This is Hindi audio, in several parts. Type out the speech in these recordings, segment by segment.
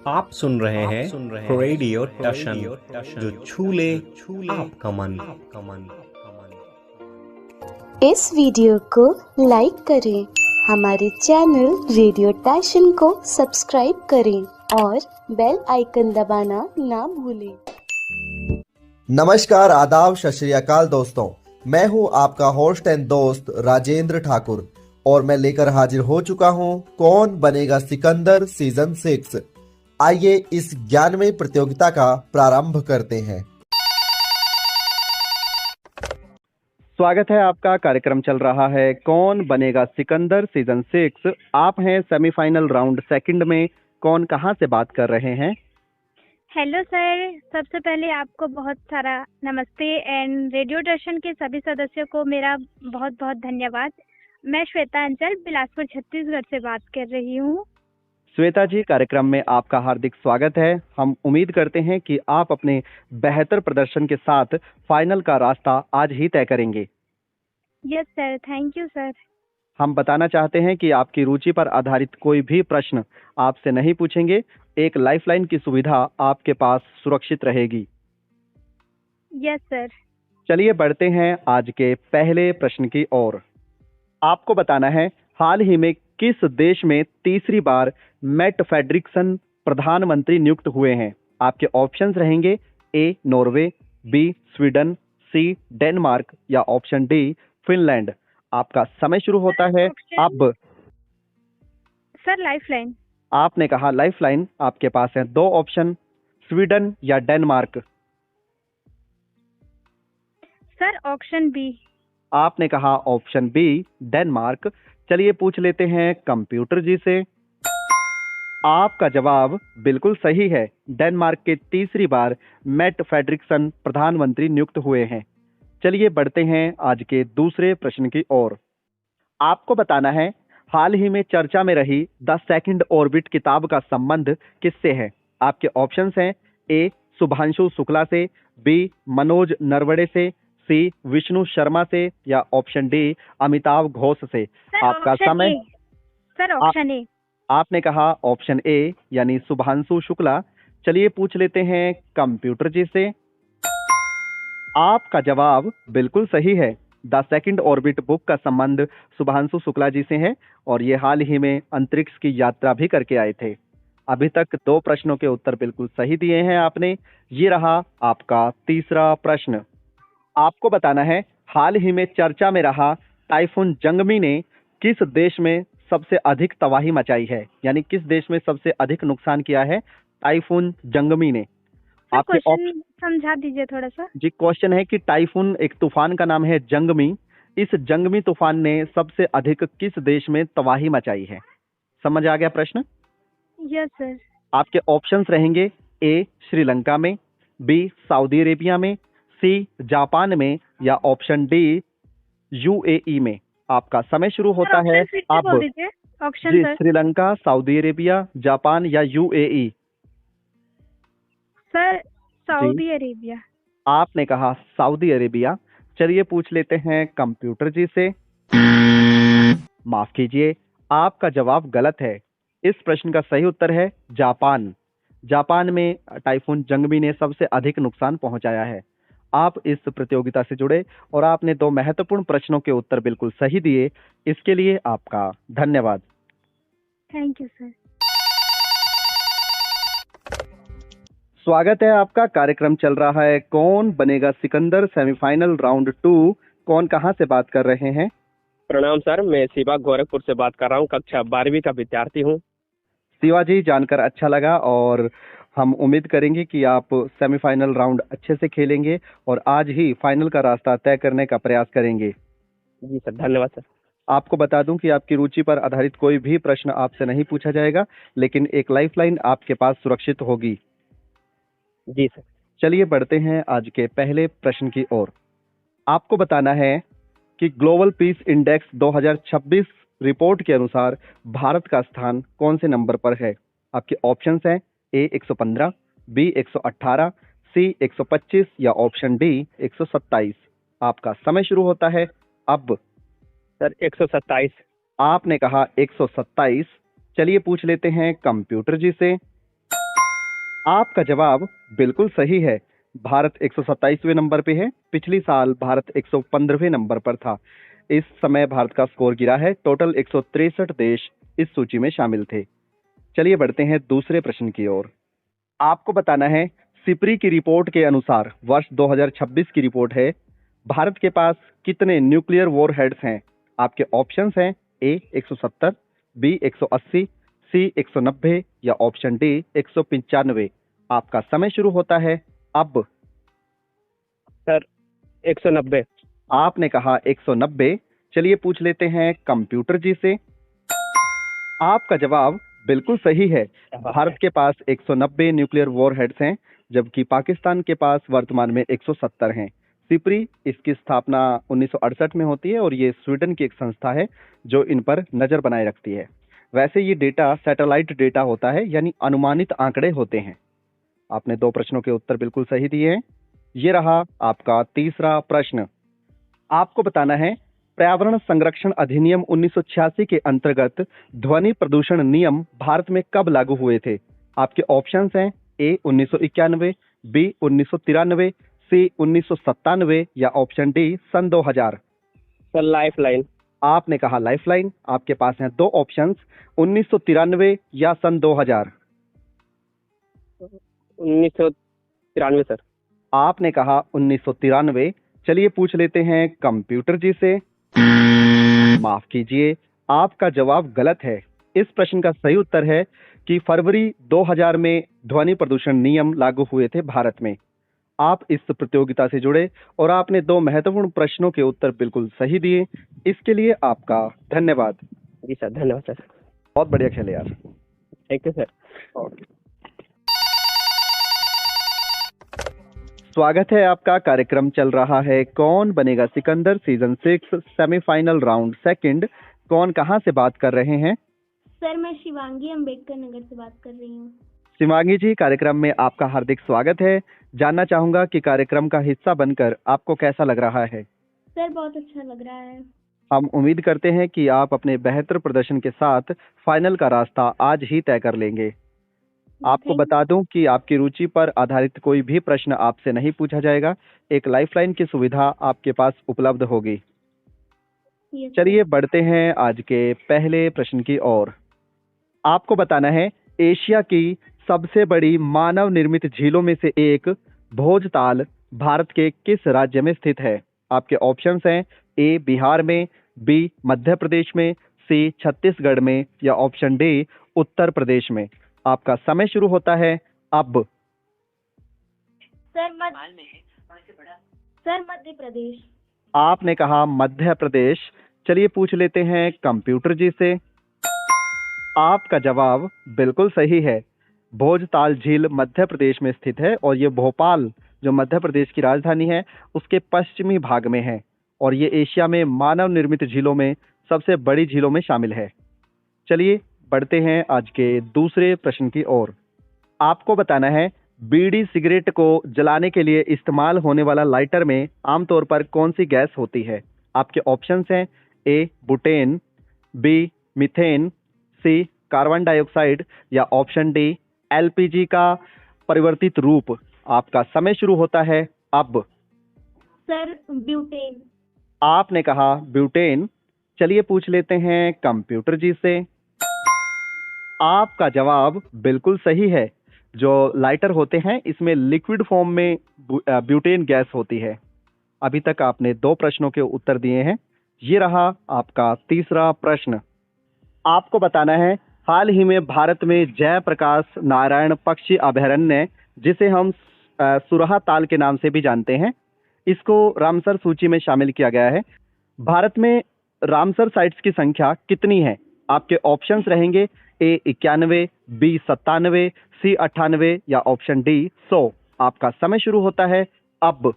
आप सुन रहे हैं रेडियो टशन, जो छू ले आपका मन। इस वीडियो को लाइक करें, हमारे चैनल रेडियो टशन को सब्सक्राइब करें और बेल आइकन दबाना ना भूलें। नमस्कार, आदाब, सत श्री अकाल दोस्तों। मैं हूं आपका होस्ट एंड दोस्त राजेंद्र ठाकुर और मैं लेकर हाजिर हो चुका हूं कौन बनेगा सिकंदर सीजन 6। आइए इस 11वीं प्रतियोगिता का प्रारंभ करते हैं। स्वागत है आपका। कार्यक्रम चल रहा है कौन बनेगा सिकंदर सीजन 6। आप हैं सेमीफाइनल राउंड सेकंड में। कौन कहां से बात कर रहे हैं? हेलो सर, सबसे पहले आपको बहुत सारा नमस्ते एंड रेडियो दर्शन के सभी सदस्यों को मेरा बहुत बहुत धन्यवाद। मैं श्वेता अंचल बिलासपुर छत्तीसगढ़ से बात कर रही हूँ। श्वेता जी, कार्यक्रम में आपका हार्दिक स्वागत है। हम उम्मीद करते हैं कि आप अपने बेहतर प्रदर्शन के साथ फाइनल का रास्ता आज ही तय करेंगे। Yes sir, thank you sir. हम बताना चाहते हैं कि आपकी रुचि पर आधारित कोई भी प्रश्न आपसे नहीं पूछेंगे। एक लाइफलाइन की सुविधा आपके पास सुरक्षित रहेगी। Yes sir. चलिए बढ़ते हैं आज के पहले प्रश्न की ओर। आपको बताना है हाल ही में किस देश में तीसरी बार मैट फ्रेडरिक्सन प्रधानमंत्री नियुक्त हुए हैं। आपके ऑप्शंस रहेंगे A Norway, B Sweden, C Denmark या ऑप्शन डी फिनलैंड। आपका समय शुरू होता है अब। Sir lifeline. आपने कहा लाइफलाइन। आपके पास है दो ऑप्शन, स्वीडन या डेनमार्क। Sir option B. आपने कहा ऑप्शन बी डेनमार्क। चलिए पूछ लेते हैं कंप्यूटर जी से। आपका जवाब बिल्कुल सही है। डेनमार्क के तीसरी बार मैट फ्रेडरिक्सन प्रधानमंत्री नियुक्त हुए हैं। चलिए बढ़ते हैं आज के दूसरे प्रश्न की ओर। आपको बताना है हाल ही में चर्चा में रही द सेकंड ऑर्बिट किताब का संबंध किससे है। आपके ऑप्शंस हैं ए सुभांशु शुक्ला से, बी मनोज नरवड़े से, सी विष्णु शर्मा से या ऑप्शन डी अमिताभ घोष से। आपका समय। Sir option A. आपने कहा ऑप्शन ए यानी सुभांशु शुक्ला। चलिए पूछ लेते हैं कंप्यूटर जी से। आपका जवाब बिल्कुल सही है। द सेकंड ऑर्बिट बुक का संबंध सुभांशु शुक्ला जी से है और ये हाल ही में अंतरिक्ष की यात्रा भी करके आए थे। अभी तक दो प्रश्नों के उत्तर बिल्कुल सही दिए हैं आपने। ये रहा आपका तीसरा प्रश्न। आपको बताना है हाल ही में चर्चा में रहा टाइफून जंगमी ने किस देश में सबसे अधिक तबाही मचाई है, यानी किस देश में सबसे अधिक नुकसान किया है टाइफून जंगमी ने। आपके क्वेश्चन समझा दीजिए थोड़ा सा। जी, क्वेश्चन है कि टाइफून एक तूफान का नाम है जंगमी। इस जंगमी तूफान ने सबसे अधिक किस देश में तबाही मचाई है। समझ आ गया प्रश्न? Yes sir. आपके ऑप्शंस रहेंगे ए श्रीलंका में, बी सऊदी अरेबिया में, सी जापान में या ऑप्शन डी यूएई में। आपका समय शुरू होता है अब। ऑप्शन जी, sir. Sri Lanka, Saudi Arabia, Japan या यूएई। Sir Saudi Arabia. आपने कहा सऊदी अरेबिया। चलिए पूछ लेते हैं कंप्यूटर जी से। माफ कीजिए, आपका जवाब गलत है। इस प्रश्न का सही उत्तर है जापान। जापान में टाइफून जंगमी ने सबसे अधिक नुकसान पहुंचाया है। आप इस प्रतियोगिता से जुड़े और आपने दो महत्वपूर्ण प्रश्नों के उत्तर बिल्कुल सही दिए। इसके लिए आपका धन्यवाद। Thank you sir. स्वागत है आपका। कार्यक्रम चल रहा है कौन बनेगा सिकंदर सेमीफाइनल राउंड 2। कौन कहां से बात कर रहे हैं? प्रणाम सर, मैं शिवा गोरखपुर से बात कर रहा हूँ। कक्षा 12वीं का विद्यार्थी हूँ। शिवा जी, जानकर अच्छा लगा और हम उम्मीद करेंगे कि आप सेमीफाइनल राउंड अच्छे से खेलेंगे और आज ही फाइनल का रास्ता तय करने का प्रयास करेंगे। जी सर, धन्यवाद सर। आपको बता दूं कि आपकी रुचि पर आधारित कोई भी प्रश्न आपसे नहीं पूछा जाएगा, लेकिन एक लाइफलाइन आपके पास सुरक्षित होगी। जी सर। चलिए बढ़ते हैं आज के पहले प्रश्न की ओर। आपको बताना है कि ग्लोबल पीस इंडेक्स 2026 रिपोर्ट के अनुसार भारत का स्थान कौन से नंबर पर है। आपके ऑप्शंस हैं ए 115, बी 118, सी 125 या ऑप्शन डी 127। आपका समय शुरू होता है अब। सर 127। आपने कहा 127। चलिए पूछ लेते हैं कंप्यूटर जी से। आपका जवाब बिल्कुल सही है। भारत 127वें नंबर पे है। पिछली साल भारत 115वें नंबर पर था। इस समय भारत का स्कोर गिरा है। टोटल 163 देश इस सूची में शामिल थे। चलिए बढ़ते हैं दूसरे प्रश्न की ओर। आपको बताना है, सिपरी की रिपोर्ट के अनुसार वर्ष 2026 की रिपोर्ट है, भारत के पास कितने न्यूक्लियर वॉर हेड्स हैं? आपके ऑप्शंस हैं ए 170, बी 180, सी 190 या ऑप्शन डी 195। आपका समय शुरू होता है अब। सर 190। आपने कहा 190। चलिए पूछ लेते हैं कंप्यूटर जी से। आपका जवाब बिल्कुल सही है। भारत के पास 190 न्यूक्लियर वॉरहेड्स हैं, जबकि पाकिस्तान के पास वर्तमान में 170 हैं। सिपरी इसकी स्थापना 1968 में होती है और ये स्वीडन की एक संस्था है जो इन पर नजर बनाए रखती है। वैसे ये डेटा सैटेलाइट डेटा होता है, यानी अनुमानित आंकड़े होते हैं। आपने 2 प्रश्नों के उत्तर बिल्कुल सही दिए हैं। ये रहा आपका तीसरा प्रश्न। आपको बताना है, पर्यावरण संरक्षण अधिनियम 1986 के अंतर्गत ध्वनि प्रदूषण नियम भारत में कब लागू हुए थे? आपके ऑप्शंस हैं ए 1991, बी 1993, सी 1997 या ऑप्शन डी सन 2000। Sir lifeline. आपने कहा लाइफलाइन। आपके पास हैं 2 ऑप्शंस, 1993 या सन 2000। 1993 सर। आपने कहा 1993। चलिए पूछ लेते हैं कंप्यूटर जी से। माफ कीजिए, आपका जवाब गलत है। इस प्रश्न का सही उत्तर है कि फरवरी 2000 में ध्वनि प्रदूषण नियम लागू हुए थे भारत में। आप इस प्रतियोगिता से जुड़े और आपने 2 महत्वपूर्ण प्रश्नों के उत्तर बिल्कुल सही दिए। इसके लिए आपका धन्यवाद। जी सर, धन्यवाद सर। बहुत बढ़िया खेले यार। Thank you sir. स्वागत है आपका। कार्यक्रम चल रहा है कौन बनेगा Sikandar season 6 semifinal round second. कौन कहां से बात कर रहे हैं? सर मैं शिवांगी अम्बेडकर नगर से बात कर रही हूँ। शिवांगी जी, कार्यक्रम में आपका हार्दिक स्वागत है। जानना चाहूंगा कि कार्यक्रम का हिस्सा बनकर आपको कैसा लग रहा है? सर बहुत अच्छा लग रहा है। हम उम्मीद करते हैं कि आप अपने बेहतर प्रदर्शन के साथ फाइनल का रास्ता आज ही तय कर लेंगे। आपको बता दूं कि आपकी रुचि पर आधारित कोई भी प्रश्न आपसे नहीं पूछा जाएगा। एक लाइफलाइन की सुविधा आपके पास उपलब्ध होगी। चलिए बढ़ते हैं आज के पहले प्रश्न की ओर। आपको बताना है, एशिया की सबसे बड़ी मानव निर्मित झीलों में से एक भोजताल भारत के किस राज्य में स्थित है? आपके ऑप्शंस हैं ए बिहार में, बी मध्य प्रदेश में, सी छत्तीसगढ़ में या ऑप्शन डी उत्तर प्रदेश में। आपका समय शुरू होता है अब। सर मध्य प्रदेश। आपने कहा मध्य प्रदेश। चलिए पूछ लेते हैं कंप्यूटर जी से। आपका जवाब बिल्कुल सही है। भोजताल झील मध्य प्रदेश में स्थित है और ये भोपाल जो मध्य प्रदेश की राजधानी है उसके पश्चिमी भाग में है और ये एशिया में मानव निर्मित झीलों में सबसे बड़ी झीलों में शामिल है। चलिए बढ़ते हैं आज के दूसरे प्रश्न की ओर। आपको बताना है, बीड़ी सिगरेट को जलाने के लिए इस्तेमाल होने वाला लाइटर में आमतौर पर कौन सी गैस होती है? आपके ऑप्शंस हैं ए बुटेन, बी मीथेन, सी कार्बन डाइऑक्साइड या ऑप्शन डी एलपीजी का परिवर्तित रूप। आपका समय शुरू होता है अब। Sir butane. आपने कहा ब्यूटेन। चलिए पूछ लेते हैं कंप्यूटर जी से। आपका जवाब बिल्कुल सही है। जो लाइटर होते हैं इसमें लिक्विड फॉर्म में ब्यूटेन गैस होती है। अभी तक आपने 2 प्रश्नों के उत्तर दिए हैं। ये रहा आपका तीसरा प्रश्न। आपको बताना है, हाल ही में भारत में जयप्रकाश नारायण पक्षी अभयारण्य, जिसे हम सुरहा ताल के नाम से भी जानते हैं, इसको रामसर सूची में शामिल किया गया है। भारत में रामसर साइट्स की संख्या कितनी है? आपके ऑप्शंस रहेंगे ए 91, बी 97, सी 98 या ऑप्शन डी 100। आपका समय शुरू होता है अब।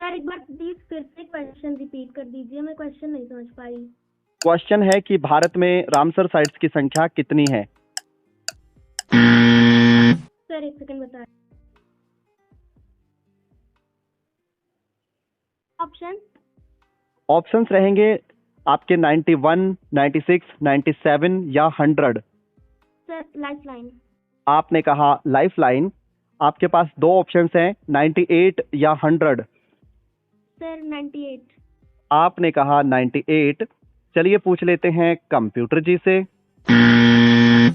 सर एक बार प्लीज फिर से क्वेश्चन रिपीट कर दीजिए, मैं क्वेश्चन नहीं समझ पाई। क्वेश्चन है कि भारत में रामसर साइट्स की संख्या कितनी है? सर एक सेकंड बताएं। ऑप्शन ऑप्शंस रहेंगे आपके 91, 96, 97 या 100? Sir lifeline. आपने कहा लाइफलाइन। आपके पास दो ऑप्शंस हैं, 98 या 100। सर 98। आपने कहा 98। चलिए पूछ लेते हैं कंप्यूटर जी से।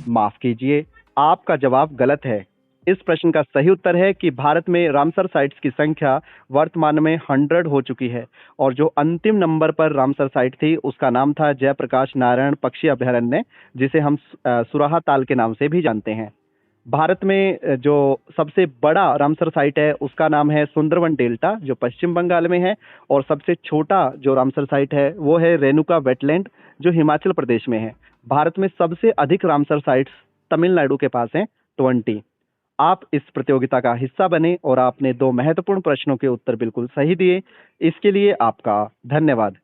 माफ कीजिए, आपका जवाब गलत है। इस प्रश्न का सही उत्तर है कि भारत में रामसर साइट्स की संख्या वर्तमान में 100 हो चुकी है और जो अंतिम नंबर पर रामसर साइट थी उसका नाम था जयप्रकाश नारायण पक्षी अभयारण्य, जिसे हम सुराहा ताल के नाम से भी जानते हैं। भारत में जो सबसे बड़ा रामसर साइट है उसका नाम है सुंदरवन डेल्टा, जो पश्चिम बंगाल में है, और सबसे छोटा जो रामसर साइट है वो है रेणुका वेटलैंड, जो हिमाचल प्रदेश में है। भारत में सबसे अधिक रामसर साइट्स तमिलनाडु के पास हैं, 20। आप इस प्रतियोगिता का हिस्सा बने और आपने दो महत्वपूर्ण प्रश्नों के उत्तर बिल्कुल सही दिए। इसके लिए आपका धन्यवाद।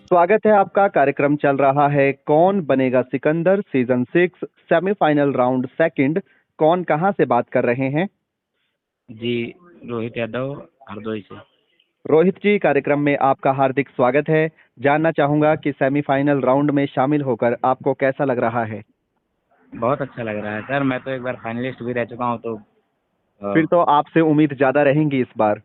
स्वागत है आपका। कार्यक्रम चल रहा है कौन बनेगा Sikandar season 6 semifinal round second. कौन कहां से बात कर रहे हैं? जी, रोहित यादव हरदोई से। रोहित जी, कार्यक्रम में आपका हार्दिक स्वागत है। जानना चाहूंगा कि सेमीफाइनल राउंड में शामिल होकर आपको कैसा लग रहा है? बहुत अच्छा लग रहा है सर, मैं तो एक बार फाइनलिस्ट भी रह चुका हूँ तो फिर तो आपसे उम्मीद ज्यादा रहेंगी इस बार।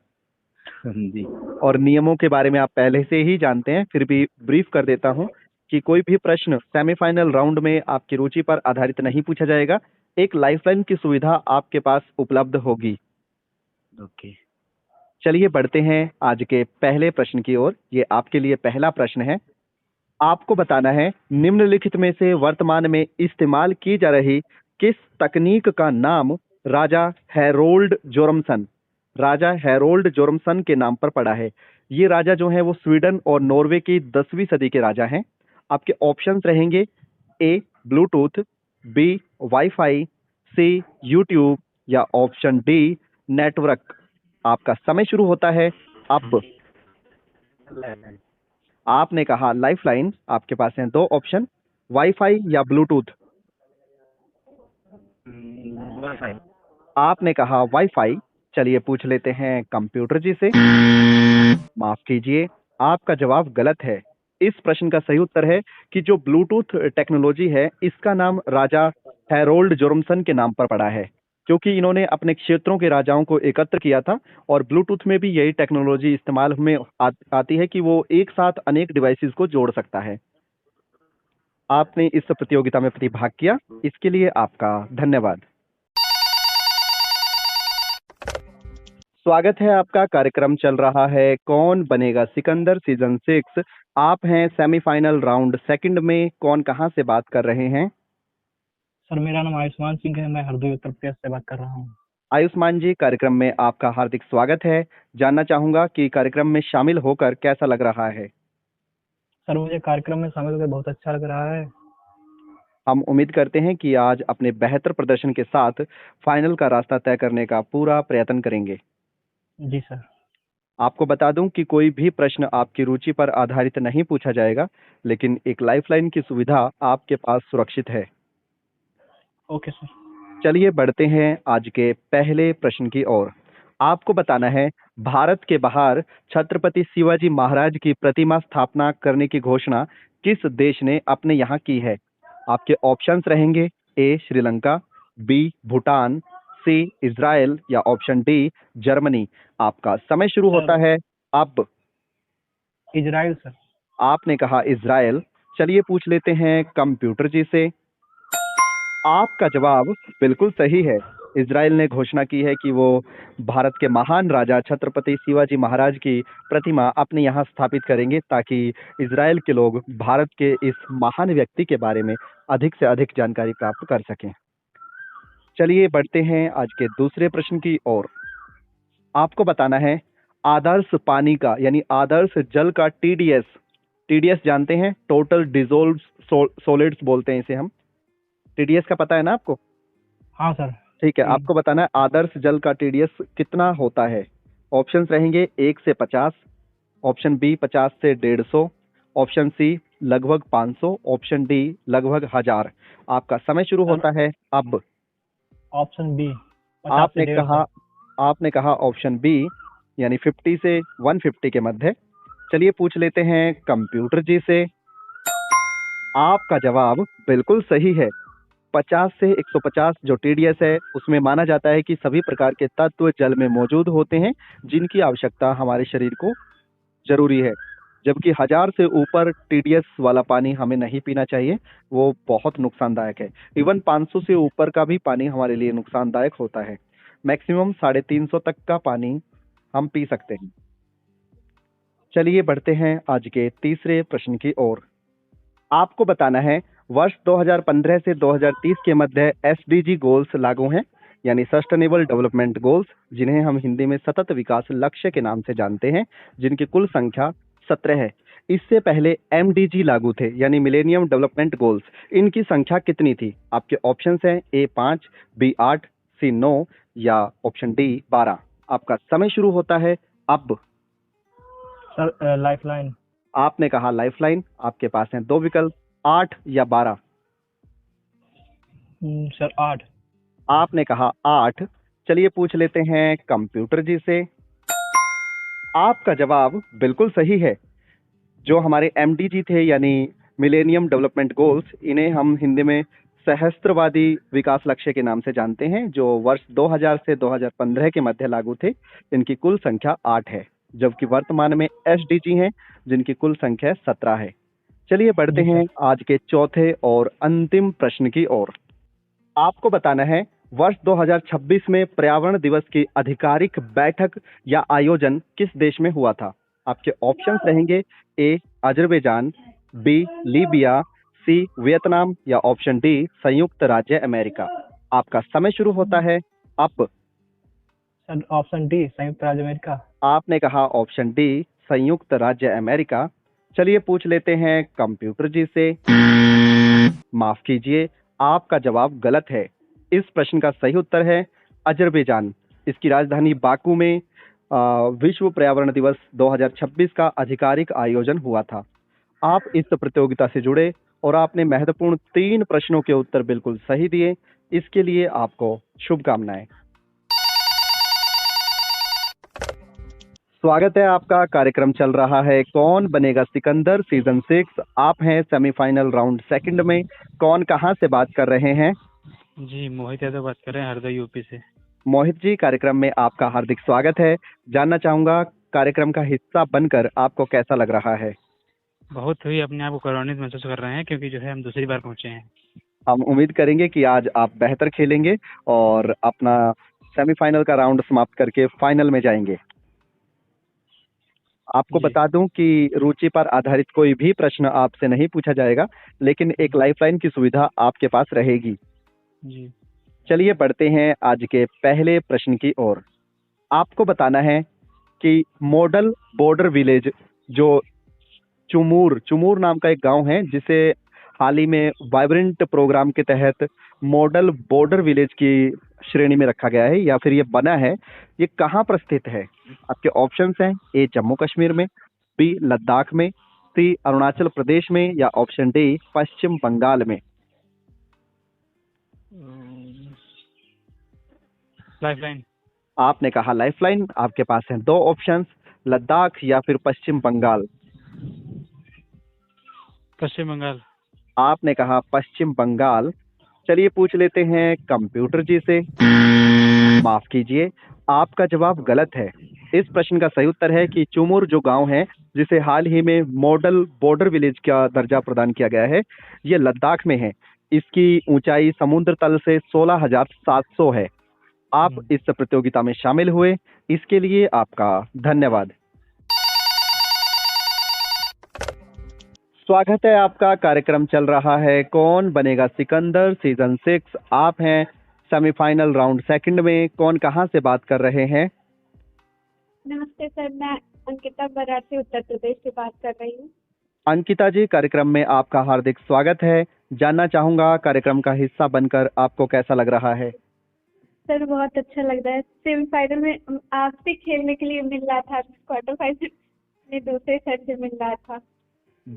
जी। और नियमों के बारे में आप पहले से ही जानते हैं, फिर भी ब्रीफ कर देता हूं कि कोई भी प्रश्न सेमीफाइनल राउंड में आपकी रुचि पर आधारित नहीं पूछा जाएगा। एक लाइफलाइन की सुविधा आपके पास उपलब्ध होगी। ओके। चलिए बढ़ते हैं आज के पहले प्रश्न की ओर। ये आपके लिए पहला प्रश्न है। आपको बताना है निम्नलिखित में से वर्तमान में इस्तेमाल की जा रही किस तकनीक का नाम राजा हैरोल्ड जोरमसन के नाम पर पड़ा है। ये राजा जो है वो स्वीडन और नॉर्वे की 10वीं सदी के राजा हैं। आपके ऑप्शंस रहेंगे ए ब्लूटूथ, बी वाईफाई, सी यूट्यूब या ऑप्शन डी नेटवर्क। आपका समय शुरू होता है अब। आपने कहा लाइफलाइन। आपके पास हैं दो ऑप्शन, वाईफाई या ब्लूटूथ। वाईफाई। आपने कहा वाईफाई। चलिए पूछ लेते हैं कंप्यूटर जी से। माफ कीजिए, आपका जवाब गलत है। इस प्रश्न का सही उत्तर है कि जो ब्लूटूथ टेक्नोलॉजी है इसका नाम राजा हैरोल्ड जोरमसन के नाम पर पड़ा है, क्योंकि इन्होंने अपने क्षेत्रों के राजाओं को एकत्र किया था। और ब्लूटूथ में भी यही टेक्नोलॉजी इस्तेमाल में आती है कि वो एक साथ अनेक डिवाइसेस को जोड़ सकता है। आपने इस प्रतियोगिता में प्रतिभाग किया, इसके लिए आपका धन्यवाद। स्वागत है आपका। कार्यक्रम चल रहा है कौन बनेगा सिकंदर सीजन 6। आप हैं सेमीफाइनल राउंड सेकंड में। कौन कहां से बात कर रहे हैं? सर मेरा नाम आयुष्मान सिंह है, मैं हरदोई उत्तर प्रदेश से बात कर रहा हूँ। आयुष्मान जी, कार्यक्रम में आपका हार्दिक स्वागत है। जानना चाहूंगा कि कार्यक्रम में शामिल होकर कैसा लग रहा है? सर मुझे कार्यक्रम में शामिल होकर बहुत अच्छा लग रहा है। हम उम्मीद करते हैं कि आज अपने बेहतर प्रदर्शन के साथ फाइनल का रास्ता तय करने का पूरा प्रयत्न करेंगे। जी सर। आपको बता दूं कि कोई भी प्रश्न आपकी रुचि पर आधारित नहीं पूछा जाएगा, लेकिन एक लाइफलाइन की सुविधा आपके पास सुरक्षित है। Okay sir. चलिए बढ़ते हैं आज के पहले प्रश्न की ओर। आपको बताना है भारत के बाहर छत्रपति शिवाजी महाराज की प्रतिमा स्थापना करने की घोषणा किस देश ने अपने यहाँ की है। आपके ऑप्शंस रहेंगे A Sri Lanka, B Bhutan, C Israel या ऑप्शन डी जर्मनी। आपका समय शुरू होता है अब। Israel sir. आपने कहा इजराइल। चलिए पूछ लेते हैं कंप्यूटर जी से। आपका जवाब बिल्कुल सही है। इजराइल ने घोषणा की है कि वो भारत के महान राजा छत्रपति शिवाजी महाराज की प्रतिमा अपने यहाँ स्थापित करेंगे, ताकि इजराइल के लोग भारत के इस महान व्यक्ति के बारे में अधिक से अधिक जानकारी प्राप्त कर सकें। चलिए बढ़ते हैं आज के दूसरे प्रश्न की ओर। आपको बताना है आदर्श पानी का यानी आदर्श जल का टीडीएस जानते हैं, टोटल डिसॉल्व्ड सॉलिड्स बोलते हैं इसे हम। टीडीएस का पता है ना आपको? हाँ सर। ठीक है, आपको बताना है आदर्श जल का टीडीएस कितना होता है। ऑप्शंस रहेंगे 1 से 50, ऑप्शन बी 50 से 150, ऑप्शन सी लगभग 500, ऑप्शन डी लगभग 1000। आपका समय शुरू होता है अब। Option B. आपने कहा ऑप्शन बी यानी 50 से 150 के मध्य। चलिए पूछ लेते हैं कंप्यूटर जी से। आपका जवाब बिल्कुल सही है। 50 से 150 जो टीडीएस है उसमें माना जाता है कि सभी प्रकार के तत्व जल में मौजूद होते हैं जिनकी आवश्यकता हमारे शरीर को जरूरी है, जबकि 1000 से ऊपर टीडीएस वाला पानी हमें नहीं पीना चाहिए, वो बहुत नुकसानदायक है। इवन 500 से ऊपर का भी पानी हमारे लिए नुकसानदायक होता है। मैक्सिमम 350 तक का पानी हम पी सकते हैं। चलिए बढ़ते हैं आज के तीसरे प्रश्न की ओर। आपको बताना है वर्ष 2015 से 2030 के मध्य एसडीजी गोल्स लागू हैं, यानी सस्टेनेबल डेवलपमेंट गोल्स, जिन्हें हम हिंदी में सतत विकास लक्ष्य के नाम से जानते हैं, जिनकी कुल संख्या 17 है। इससे पहले एमडीजी लागू थे, यानी मिलेनियम डेवलपमेंट गोल्स। इनकी संख्या कितनी थी? आपके ऑप्शंस हैं ए 5, बी 8, सी 9 या ऑप्शन डी 12। आपका समय शुरू होता है अब। Sir lifeline. आपने कहा लाइफलाइन। आपके पास हैं दो विकल्प, 8 या 12। सर 8। आपने कहा 8। चलिए पूछ लेते हैं कंप्यूटर जी से। आपका जवाब बिल्कुल सही है। जो हमारे एमडीजी थे, यानी मिलेनियम डेवलपमेंट गोल्स, इन्हें हम हिंदी में सहस्त्रवादी विकास लक्ष्य के नाम से जानते हैं, जो वर्ष 2000 से 2015 के मध्य लागू थे। इनकी कुल संख्या 8 है, जबकि वर्तमान में एसडीजी हैं जिनकी कुल संख्या 17 है। चलिए बढ़ते हैं आज के चौथे और अंतिम प्रश्न की ओर। आपको बताना है वर्ष 2026 में पर्यावरण दिवस की आधिकारिक बैठक या आयोजन किस देश में हुआ था? आपके ऑप्शंस रहेंगे A Azerbaijan, B Libya, C Vietnam या ऑप्शन डी संयुक्त राज्य अमेरिका। आपका समय शुरू होता है अब। सर ऑप्शन डी संयुक्त राज्य अमेरिका। आपने कहा ऑप्शन डी संयुक्त राज्य अमेरिका। चलिए पूछ लेते हैं कंप्यूटर जी से। माफ कीजिए, आपका जवाब गलत है। इस प्रश्न का सही उत्तर है अजरबैजान। इसकी राजधानी बाकू में विश्व पर्यावरण दिवस 2026 का आधिकारिक आयोजन हुआ था। आप इस प्रतियोगिता से जुड़े और आपने महत्वपूर्ण 3 प्रश्नों के उत्तर बिल्कुल सही दिए। इसके लिए आपको शुभकामनाएं। स्वागत है आपका। कार्यक्रम चल रहा है कौन बनेगा सिकंदर सीजन 6। आप हैं सेमीफाइनल राउंड सेकंड में। कौन कहां से बात कर रहे हैं? जी मोहित यादव बात कर रहे हैं हरदोई यूपी से। मोहित जी, कार्यक्रम में आपका हार्दिक स्वागत है। जानना चाहूंगा कार्यक्रम का हिस्सा बनकर आपको कैसा लग रहा है? बहुत ही अपने आप को गौरवान्वित महसूस कर रहे हैं, क्योंकि जो है हम दूसरी बार पहुंचे हैं। हम उम्मीद करेंगे कि आज आप बेहतर खेलेंगे और अपना सेमीफाइनल का राउंड समाप्त करके फाइनल में जाएंगे। आपको बता दूं कि रुचि पर आधारित कोई भी प्रश्न आपसे नहीं पूछा जाएगा, लेकिन एक लाइफलाइन की सुविधा आपके पास रहेगी। जी चलिए बढ़ते हैं आज के पहले प्रश्न की ओर। आपको बताना है कि मॉडल बॉर्डर विलेज, जो चुमूर नाम का एक गांव है, जिसे हाल ही में वाइब्रेंट प्रोग्राम के तहत मॉडल बॉर्डर विलेज की श्रेणी में रखा गया है या फिर ये बना है, ये कहाँ पर स्थित है? आपके ऑप्शंस हैं ए जम्मू कश्मीर में, बी लद्दाख में, सी अरुणाचल प्रदेश में या ऑप्शन डी पश्चिम बंगाल में। लाइफलाइन। आपने कहा लाइफलाइन। आपके पास हैं 2 ऑप्शंस, लद्दाख या फिर पश्चिम बंगाल। पश्चिम बंगाल। आपने कहा पश्चिम बंगाल। चलिए पूछ लेते हैं कंप्यूटर जी से। माफ कीजिए, आपका जवाब गलत है। इस प्रश्न का सही उत्तर है कि चुमूर जो गांव है, जिसे हाल ही में मॉडल बॉर्डर विलेज का दर्जा प्रदान किया गया है, ये लद्दाख में है। इसकी ऊंचाई समुद्र तल से 16,700 है। आप इस प्रतियोगिता में शामिल हुए, इसके लिए आपका धन्यवाद। स्वागत है आपका। कार्यक्रम चल रहा है कौन बनेगा सिकंदर सीजन 6। आप हैं सेमीफाइनल राउंड सेकंड में। कौन कहां से बात कर रहे हैं? नमस्ते सर, मैं अंकिता बराड़ से उत्तर प्रदेश से बात कर रही हूँ। अंकिता जी, कार्यक्रम में आपका हार्दिक स्वागत है। जानना चाहूंगा कार्यक्रम का हिस्सा बनकर आपको कैसा लग रहा है? सर बहुत अच्छा लग रहा है। सेमीफाइनल में आपसे खेलने के लिए मिल रहा था, क्वार्टर फाइनल में दूसरे सर से मिल रहा था।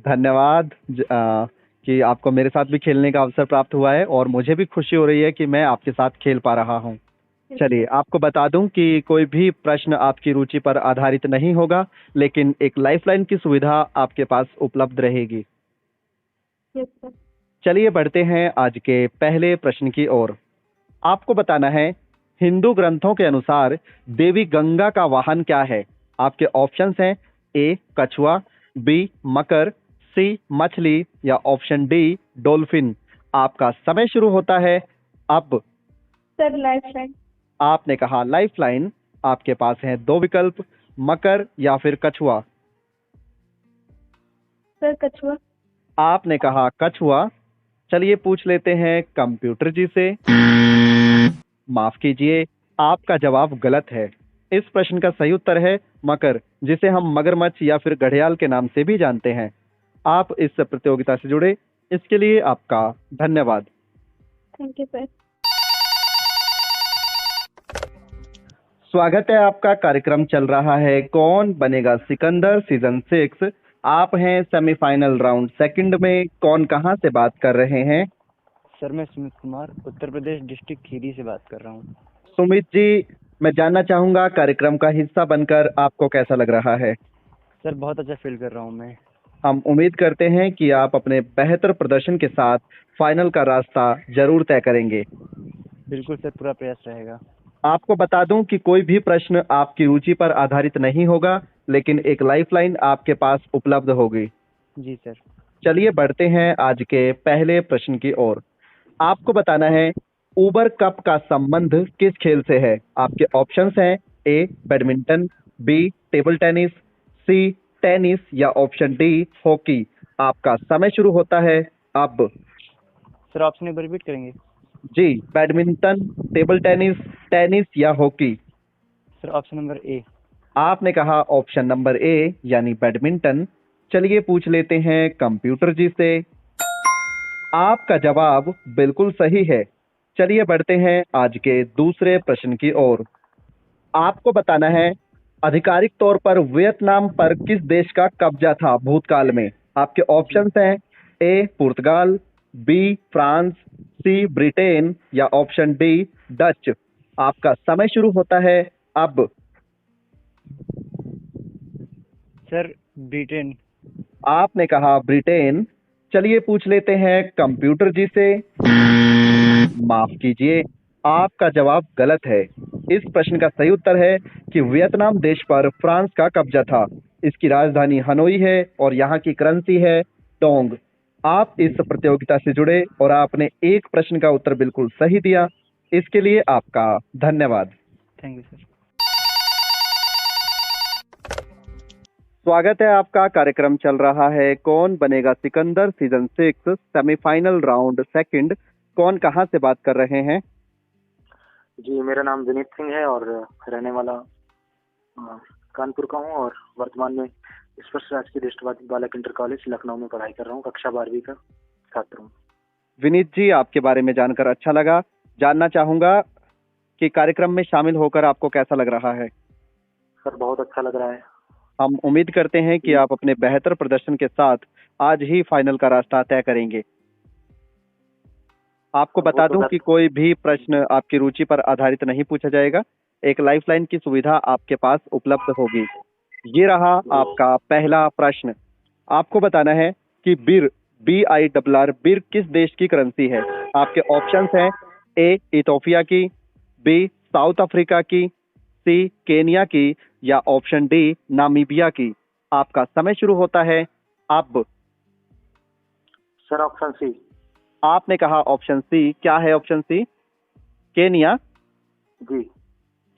धन्यवाद कि आपको मेरे साथ भी खेलने का अवसर प्राप्त हुआ है और मुझे भी खुशी हो रही है कि मैं आपके साथ खेल पा रहा हूँ। चलिए आपको बता दूं कि कोई भी प्रश्न आपकी रुचि पर आधारित नहीं होगा, लेकिन एक लाइफलाइन की सुविधा आपके पास उपलब्ध रहेगी। Yes sir. चलिए बढ़ते हैं आज के पहले प्रश्न की ओर। आपको बताना है हिंदू ग्रंथों के अनुसार देवी गंगा का वाहन क्या है। आपके ऑप्शंस हैं ए कछुआ, बी मकर, सी मछली या ऑप्शन डी डॉल्फिन। आपका समय शुरू होता है अब। Sir lifeline. आपने कहा लाइफलाइन। आपके पास हैं दो विकल्प, मकर या फिर कछुआ। सर कछुआ। आपने कहा कछुआ। चलिए पूछ लेते हैं कंप्यूटर जी से। माफ कीजिए, आपका जवाब गलत है। इस प्रश्न का सही उत्तर है मकर, जिसे हम मगरमच्छ या फिर घड़ियाल के नाम से भी जानते हैं। आप इस प्रतियोगिता से जुड़े, इसके लिए आपका धन्यवाद। Thank you sir. स्वागत है आपका। कार्यक्रम चल रहा है कौन बनेगा सिकंदर सीजन 6। आप हैं सेमीफाइनल राउंड सेकंड में। कौन कहां से बात कर रहे हैं? सर मैं सुमित कुमार उत्तर प्रदेश डिस्ट्रिक्ट खीरी से बात कर रहा हूँ। सुमित जी, मैं जानना चाहूंगा कार्यक्रम का हिस्सा बनकर आपको कैसा लग रहा है? सर बहुत अच्छा फील कर रहा हूँ मैं। हम उम्मीद करते हैं कि आप अपने बेहतर प्रदर्शन के साथ फाइनल का रास्ता जरूर तय करेंगे। बिल्कुल सर, पूरा प्रयास रहेगा। आपको बता दूं कि कोई भी प्रश्न आपकी रुचि पर आधारित नहीं होगा, लेकिन एक लाइफलाइन आपके पास उपलब्ध होगी। जी सर। चलिए बढ़ते हैं आज के पहले प्रश्न की ओर। आपको बताना है उबर कप का संबंध किस खेल से है। आपके ऑप्शंस हैं A badminton, B table tennis, C tennis या ऑप्शन डी हॉकी। आपका समय शुरू होता है अब। सर ऑप्शन एक बार रिपीट करेंगे? जी, बैडमिंटन, टेबल टेनिस, टेनिस या hockey. Sir option number A. आपने कहा ऑप्शन नंबर ए यानी बैडमिंटन। चलिए पूछ लेते हैं कंप्यूटर जी से। आपका जवाब बिल्कुल सही है। चलिए बढ़ते हैं आज के दूसरे प्रश्न की ओर। आपको बताना है आधिकारिक तौर पर वियतनाम पर किस देश का कब्जा था भूतकाल में। आपके ऑप्शंस हैं ए पुर्तगाल, बी फ्रांस, सी ब्रिटेन या ऑप्शन डी डच। आपका समय शुरू होता है अब। Sir Britain. आपने कहा ब्रिटेन। चलिए पूछ लेते हैं कंप्यूटर जी से। माफ कीजिए, आपका जवाब गलत है। इस प्रश्न का सही उत्तर है कि वियतनाम देश पर फ्रांस का कब्जा था। इसकी राजधानी हनोई है और यहाँ की करेंसी है डोंग। आप इस प्रतियोगिता से जुड़े और आपने एक प्रश्न का उत्तर बिल्कुल सही दिया। इसके लिए आपका धन्यवाद। Thank you sir. स्वागत है आपका। कार्यक्रम चल रहा है कौन बनेगा Sikandar season 6 semifinal round second. कौन कहां से बात कर रहे हैं? जी, मेरा नाम विनीत सिंह है और रहने वाला कानपुर का हूँ और वर्तमान में स्पर्श राजकीय दृष्टिबाधित बालक इंटर कॉलेज लखनऊ में पढ़ाई कर रहा हूँ। कक्षा 12वीं का छात्र हूँ। विनीत जी, आपके बारे में जानकर अच्छा लगा। जानना चाहूंगा कि कार्यक्रम में शामिल होकर आपको कैसा लग रहा है? सर बहुत अच्छा लग रहा है। हम उम्मीद करते हैं कि आप अपने बेहतर प्रदर्शन के साथ आज ही फाइनल का रास्ता तय करेंगे। आपको बता दूं कि कोई भी प्रश्न आपकी रुचि पर आधारित नहीं पूछा जाएगा। एक लाइफलाइन की सुविधा आपके पास उपलब्ध होगी। ये रहा आपका पहला प्रश्न। आपको बताना है कि बिर BIRR बिर किस देश की करेंसी है। आपके ऑप्शंस हैं ए इथोपिया की, बी साउथ अफ्रीका की, सी केनिया की या ऑप्शन डी नामीबिया की। आपका समय शुरू होता है अब। Sir option C. आपने कहा ऑप्शन सी। क्या है ऑप्शन सी? केनिया। जी।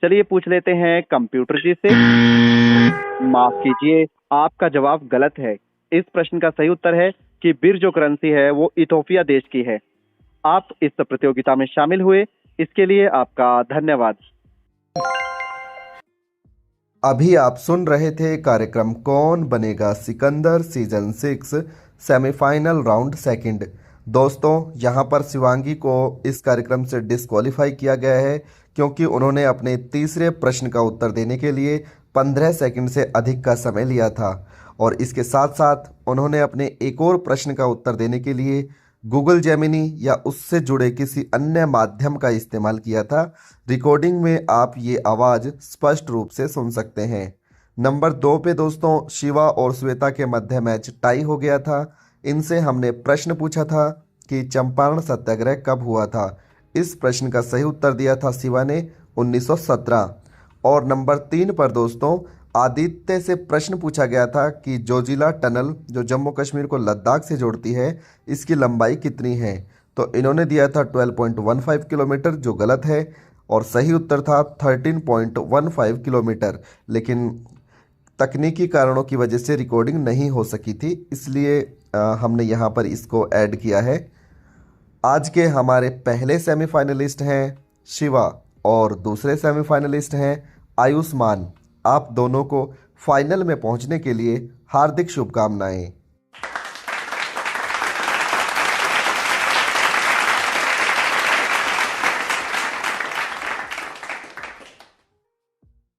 चलिए पूछ लेते हैं कंप्यूटर जी से। माफ कीजिए, आपका जवाब गलत है। इस प्रश्न का सही उत्तर है कि बिर जो करेंसी है वो इथोपिया देश की है। आप इस प्रतियोगिता में शामिल हुए, इसके लिए आपका धन्यवाद। अभी आप सुन रहे थे कार्यक्रम कौन बनेगा Sikandar season 6 semifinal round second. दोस्तों, यहाँ पर शिवांगी को इस कार्यक्रम से डिस्क्वालीफाई किया गया है क्योंकि उन्होंने अपने तीसरे प्रश्न का उत्तर देने के लिए 15 सेकंड से अधिक का समय लिया था और इसके साथ साथ उन्होंने अपने एक और प्रश्न का उत्तर देने के लिए गूगल जेमिनी या उससे जुड़े किसी अन्य माध्यम का इस्तेमाल किया था। रिकॉर्डिंग में आप ये आवाज़ स्पष्ट रूप से सुन सकते हैं। नंबर 2 पे दोस्तों शिवा और श्वेता के मध्य मैच टाई हो गया था। इनसे हमने प्रश्न पूछा था कि चंपारण सत्याग्रह कब हुआ था। इस प्रश्न का सही उत्तर दिया था शिवा ने 1917। और नंबर 3 पर दोस्तों आदित्य से प्रश्न पूछा गया था कि जोजिला टनल जो जम्मू कश्मीर को लद्दाख से जोड़ती है इसकी लंबाई कितनी है। तो इन्होंने दिया था 12.15 किलोमीटर, जो गलत है, और सही उत्तर था 13.15 किलोमीटर। लेकिन तकनीकी कारणों की वजह से रिकॉर्डिंग नहीं हो सकी थी, इसलिए हमने यहाँ पर इसको ऐड किया है। आज के हमारे पहले सेमीफाइनलिस्ट हैं शिवा और दूसरे सेमीफाइनलिस्ट हैं आयुष्मान। आप दोनों को फाइनल में पहुंचने के लिए हार्दिक शुभकामनाएं।